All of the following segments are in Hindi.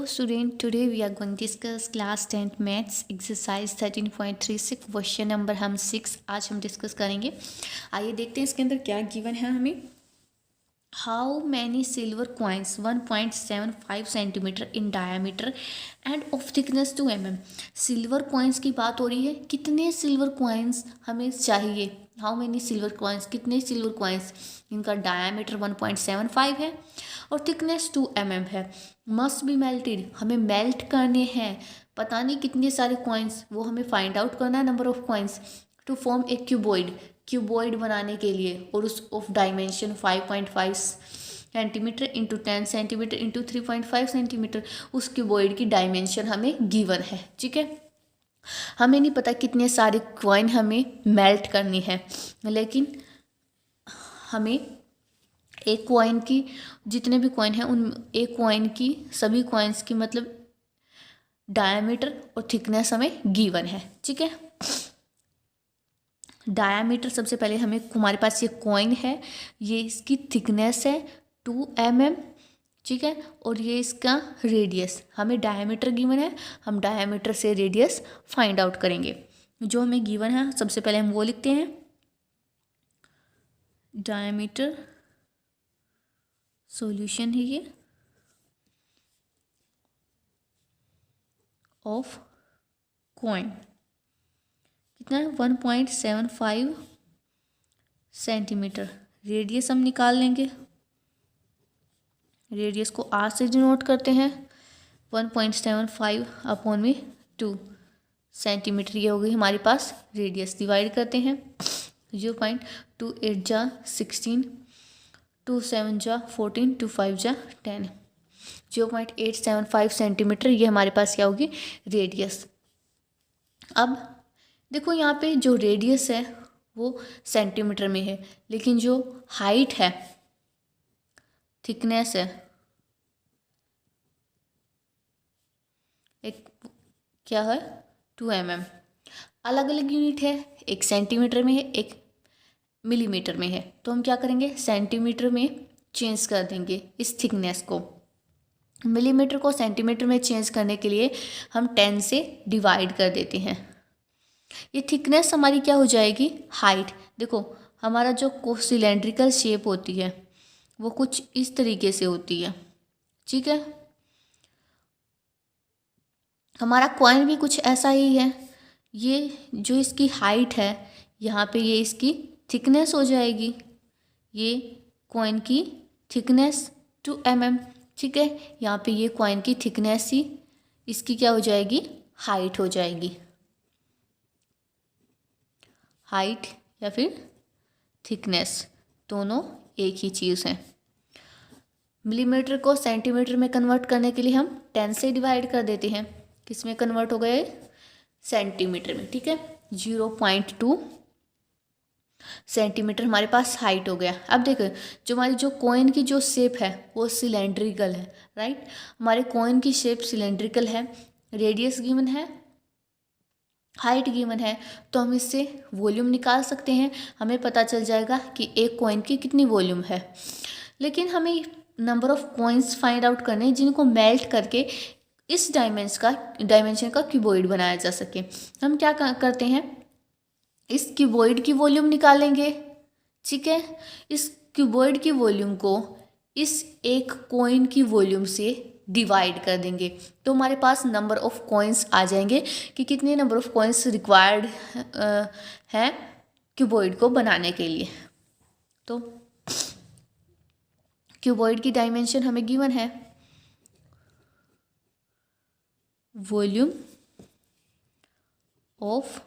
Hello student, today we are going to discuss class 10th maths exercise 13.36 question number हम 6 आज हम डिस्कस करेंगे। आइए देखते हैं इसके अंदर क्या गिवन है हमें। How many silver coins 1.75 centimetre in diameter end of thickness 2 mm। Silver coins की बात हो रही है, कितने सिल्वर कॉइन्स हमें चाहिए। हाउ मैनी सिल्वर कॉइन्स, कितने सिल्वर कॉइन्स, इनका डायामीटर 1.75 है और थिकनेस 2 mm है। मस्ट बी मेल्टेड, हमें मेल्ट करने हैं, पता नहीं कितने सारे कॉइन्स, वो हमें फाइंड आउट करना है number of coins to form a cuboid बनाने के लिए, और उस of dimension 5.5 centimetre into 10 centimetre into 3.5 centimetre. उस क्यूबॉइड की डायमेंशन हमें गिवन है, ठीक है। हमें नहीं पता कितने सारे कॉइन हमें मेल्ट करनी है, लेकिन हमें एक कॉइन की, जितने भी कॉइन हैं उन एक कॉइन की, सभी कॉइन्स की मतलब डायामीटर और थिकनेस हमें गिवन है, ठीक है। डायामीटर सबसे पहले हमारे पास ये कॉइन है, ये इसकी थिकनेस है 2 mm, ठीक है, और ये इसका रेडियस, हमें डायामीटर गिवन है, हम डायामीटर से रेडियस फाइंड आउट करेंगे। जो हमें गिवन है सबसे पहले हम वो लिखते हैं, डायामीटर सॉल्यूशन है ये ऑफ कॉइन, कितना है 1.75 सेंटीमीटर। रेडियस हम निकाल लेंगे, रेडियस को आर से डिनोट करते हैं, 1.75 अपॉन में 2 सेंटीमीटर, ये हो गई हमारे पास रेडियस। डिवाइड करते हैं, 0.28 जा 16, 2 7 जा 14, 2 5 जा 10, 0.875 सेंटीमीटर, ये हमारे पास क्या होगी रेडियस। अब देखो यहाँ पे जो रेडियस है वो सेंटीमीटर में है, लेकिन जो हाइट है, थिकनेस है, एक क्या है 2 mm। अलग अलग यूनिट है, एक सेंटीमीटर में है, एक मिलीमीटर में है, तो हम क्या करेंगे सेंटीमीटर में चेंज कर देंगे इस थिकनेस को। मिलीमीटर को सेंटीमीटर में चेंज करने के लिए हम 10 से डिवाइड कर देते हैं। ये थिकनेस हमारी क्या हो जाएगी हाइट। देखो हमारा जो सिलेंड्रिकल शेप होती है वो कुछ इस तरीके से होती है, ठीक है। हमारा कॉइन भी कुछ ऐसा ही है, ये जो इसकी हाइट है यहाँ पे ये इसकी थिकनेस हो जाएगी, ये कॉइन की थिकनेस 2 mm, ठीक है। यहाँ पे ये कॉइन की थिकनेस ही इसकी क्या हो जाएगी हाइट हो जाएगी, हाइट या फिर थिकनेस, दोनों एक ही चीज़ है। मिलीमीटर को सेंटीमीटर में कन्वर्ट करने के लिए हम 10 से डिवाइड कर देते हैं, किस में कन्वर्ट हो गए सेंटीमीटर में, ठीक है। 0.2 सेंटीमीटर हमारे पास हाइट हो गया। अब देखो जो हमारी जो कॉइन की जो शेप है वो सिलेंड्रिकल है, राइट। हमारे कॉइन की शेप सिलेंड्रिकल है, रेडियस गिवन है, हाइट गिवन है, तो हम इससे वॉल्यूम निकाल सकते हैं। हमें पता चल जाएगा कि एक कॉइन की कितनी वॉल्यूम है। लेकिन हमें number of coins find out करने जिनको मेल्ट करके इस डायमेंशन का क्यूबॉइड बनाया जा सके। हम क्या करते हैं, इस क्यूबॉइड की वॉल्यूम निकालेंगे, ठीक है। इस क्यूबॉइड की वॉल्यूम को इस एक कॉइन की वॉल्यूम से डिवाइड कर देंगे, तो हमारे पास नंबर ऑफ कॉइन्स आ जाएंगे कि कितने नंबर ऑफ कॉइन्स रिक्वायर्ड हैं क्यूबॉइड को बनाने के लिए। तो क्यूबॉइड की डायमेंशन हमें गिवन है, volume of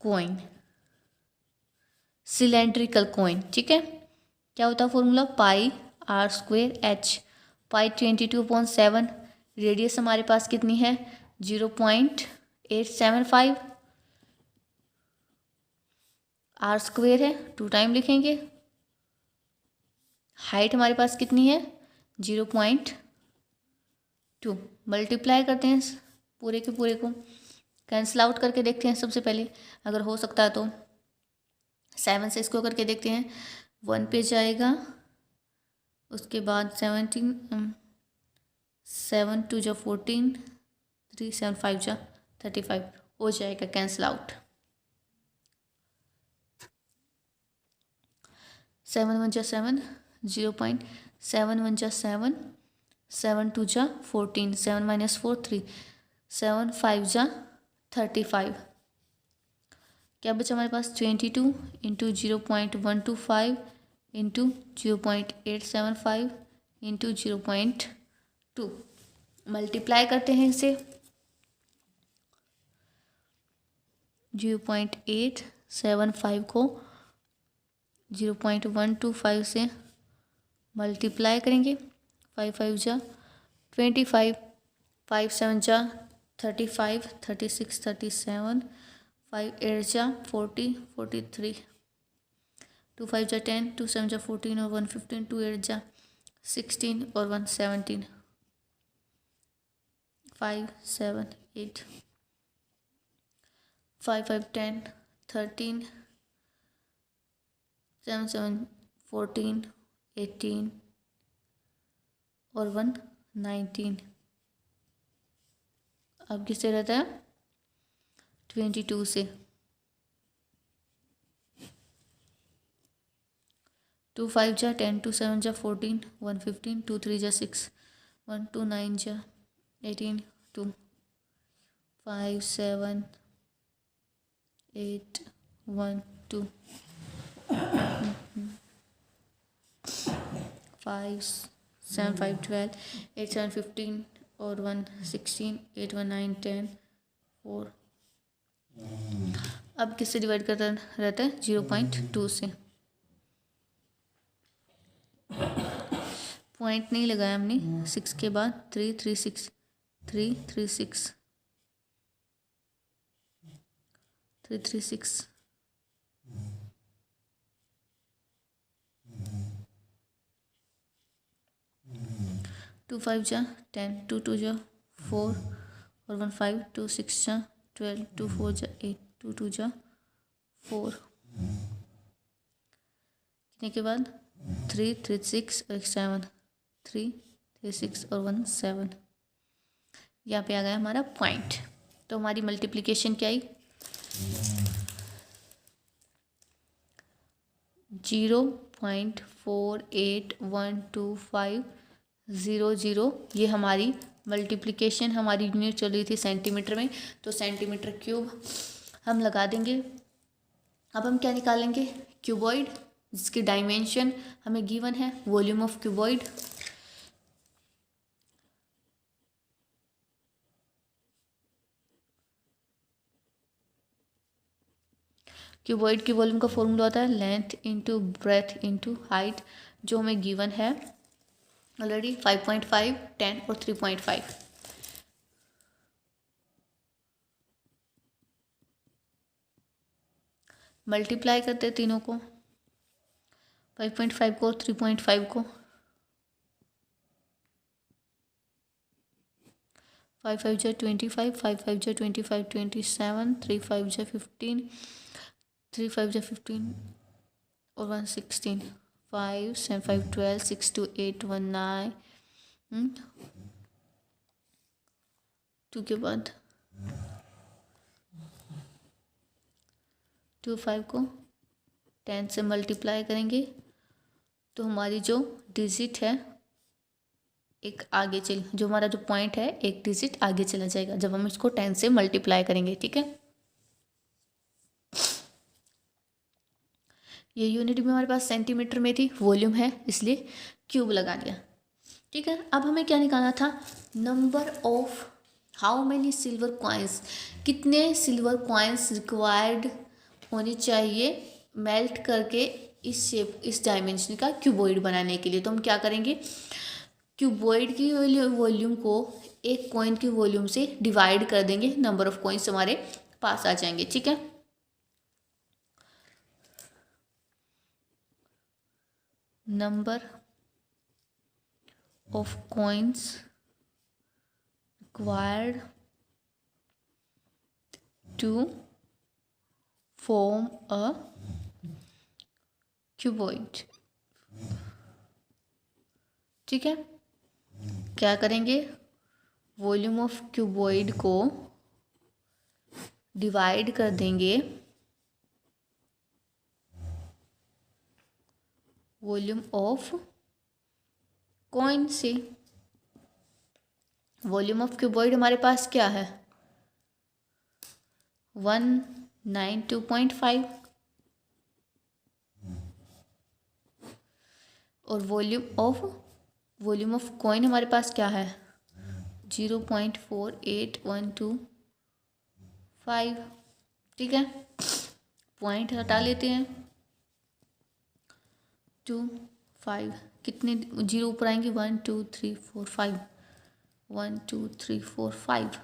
coin, cylindrical coin, ठीक है। क्या होता है formula, pi r square h, pi 22/7, radius हमारे पास कितनी है 0.875, आर स्क्वेयर है 2 टाइम लिखेंगे, हाइट हमारे पास कितनी है 0.2, मल्टीप्लाई करते हैं पूरे के पूरे को, कैंसिल आउट करके देखते हैं सबसे पहले, अगर हो सकता है तो 7 से इसको करके देखते हैं, 1 पे जाएगा उसके बाद 7 2 जा 14, 3 7 5 जा 35 हो जाएगा कैंसिल आउट। 7 1 जा 7, 0.7 1 जा 7, 7 2 जा 14, 7 - 4 3, 7 5 जा 35। क्या बचा हमारे पास 22 इंटू 0.125 इंटू 0.875 इंटू 0.2। मल्टीप्लाई करते हैं इसे 0.875 को 0.125 से मल्टीप्लाई करेंगे। 5 5 जा 25, 5 7 जा 35, 36 37, 5 8 जा 40 43, 2 5 जा 10, 2 7 जा 14 और 1 15, 2 8 जा 16 और 1 17, 5 7 8, 5 5 10 13, 7 7 14 18 और 1 19। अब किससे रहता है 22 से। 2 5 जा 10, 2 7 जा 14, 1 15, 2 3 जा 6, 1 2 9 जा 18, 2 5 7 8 1 2 5 7 5 12, 8 7 15 और 1 16, 8 1 9 10 4। अब किससे डिवाइड करता रहता है 0.2 से। पॉइंट नहीं लगाया हमने 6 के बाद 3 3 6 3 3 6 3 3 6 2 5 जा 10, 2 2 जा 4 और 1 5, 2 6 जा 12, 2 4 जा 8, 2 2 जा 4। कितने के बाद 3 3 6 और 7, 3 3 6 और 1 7। यहाँ पे आ गया हमारा पॉइंट। तो हमारी मल्टीप्लिकेशन क्या आई 0.481250। ये हमारी मल्टीप्लिकेशन हमारी यूनिट चल रही थी सेंटीमीटर में, तो सेंटीमीटर क्यूब हम लगा देंगे। अब हम क्या निकालेंगे क्यूबॉइड, जिसकी डायमेंशन हमें गिवन है वॉल्यूम ऑफ क्यूबॉइड। क्यूबॉइड की वॉल्यूम का फॉर्मूला होता है length into breadth into height, जो हमें गिवन है ऑलरेडी 5.5, 10 और 3.5। मल्टीप्लाई करते हैं तीनों को 5.5 को 3.5 को 5 5 जा 25, 5 5 जा 25 27, 3 5 जा 15, 3 5 जा 15 और 1 16, 5 7 5 12, 6 2 8 1 9, 2 के बाद 2 5 को 10 से मल्टीप्लाई करेंगे तो हमारी जो डिजिट है एक आगे जो हमारा जो पॉइंट है एक डिजिट आगे चला जाएगा जब हम इसको 10 से मल्टीप्लाई करेंगे। ठीक है, ये यूनिट भी हमारे पास सेंटीमीटर में थी, वॉल्यूम है इसलिए क्यूब लगा दिया। ठीक है, अब हमें क्या निकालना था number of how many silver coins, कितने सिल्वर कॉइन्स रिक्वायर्ड होनी चाहिए मेल्ट करके इस शेप इस डायमेंशन का क्यूबॉइड बनाने के लिए। तो हम क्या करेंगे क्यूबॉइड की वॉल्यूम को एक कॉइन की वॉल्यूम से डिवाइड कर देंगे, नंबर ऑफ कॉइन्स हमारे पास आ जाएंगे। ठीक है, number of coins required to form a cuboid ठीक है, क्या करेंगे, वॉल्यूम ऑफ क्यूबॉइड को डिवाइड कर देंगे वॉल्यूम ऑफ कॉइन से। वॉल्यूम ऑफ क्यूबॉइड हमारे पास क्या है, 192.5, और वॉल्यूम ऑफ कॉइन हमारे पास क्या है, 0.48125। ठीक है, पॉइंट हटा लेते हैं, 2 5, कितने जीरो ऊपर आएंगे, 1 2 3 4 5, 1 2 3 4 5,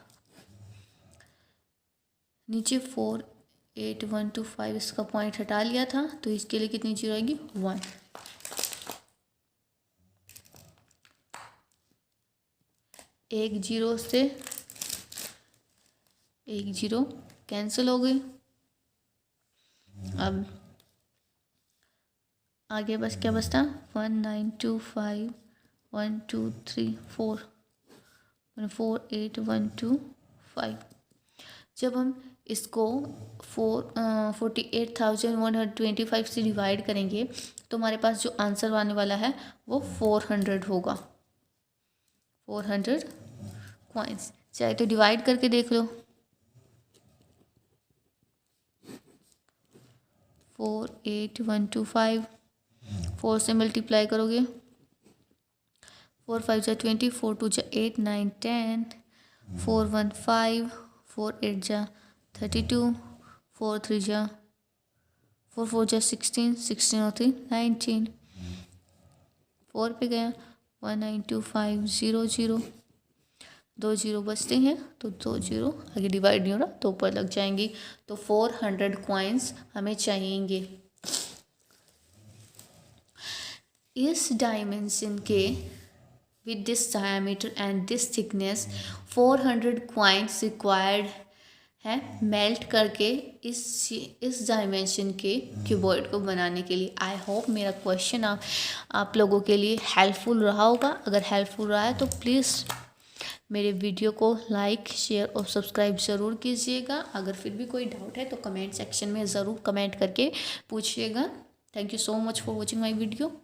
नीचे 4 8 1 2 5, इसका पॉइंट हटा लिया था, तो इसके लिए कितनी जीरो आएगी, 1। एक जीरो से एक जीरो कैंसिल हो गई। अब आगे बस क्या बचता, 1925 1 2 3 4 4 8 1 2 5। जब हम इसको 48,125 से डिवाइड करेंगे तो हमारे पास जो आंसर आने वाला है वो 400 होगा, 400 कॉइन्स। चाहे तो डिवाइड करके देख लो, 48,125, 4 से मल्टीप्लाई करोगे, 4 5 जा 20, 4 2 जा 8 9 10, 4 1 5, 4 8 जा 32, 4 3 जा 4 4 जा 16, 16 और 3 19, 4 पे गया, 1925 0 2 जीरो बचते हैं, तो 2 जीरो आगे डिवाइड नहीं हो रहा तो ऊपर लग जाएंगी। तो 400 कॉइन्स हमें चाहिएंगे। इस डायमेंशन के with this diameter and this thickness 400 coins required है मेल्ट करके इस डायमेंशन के क्यूबॉइड को बनाने के लिए। आई होप मेरा क्वेश्चन आप लोगों के लिए हेल्पफुल रहा होगा। अगर हेल्पफुल रहा है तो प्लीज़ मेरे वीडियो को लाइक शेयर और सब्सक्राइब ज़रूर कीजिएगा। अगर फिर भी कोई डाउट है तो कमेंट सेक्शन में ज़रूर कमेंट करके पूछिएगा। Thank you so much for watching my video.